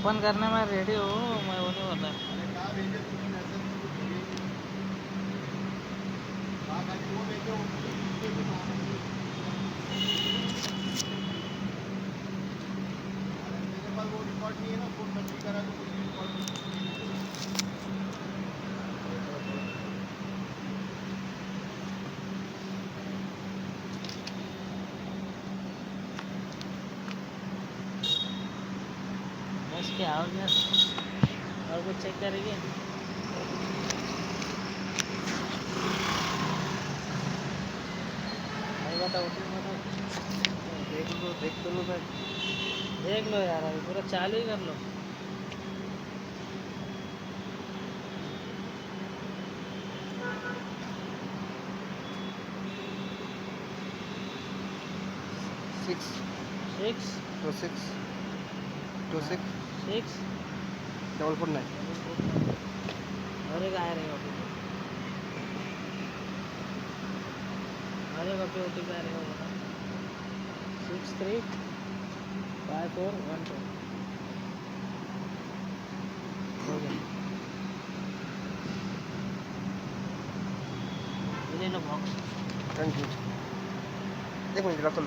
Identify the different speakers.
Speaker 1: Open करने में ready हो, मैं वो नहीं बोला। बस क्या हो गया, और कुछ चेक करेंगे। नहीं बताओ, तुम बताओ।
Speaker 2: देख तो लो भाई।
Speaker 1: देख लो यार, अभी पूरा चालू ही कर लो।
Speaker 2: Six
Speaker 1: 6
Speaker 2: to six
Speaker 1: 6
Speaker 2: 449।
Speaker 1: अरे काय रे बाबू, अरे बापे ओटी काय रे बाबा। 635412 हो गया। ये ले लो बॉक्स।
Speaker 2: Thank you. एक मिनट रख लो।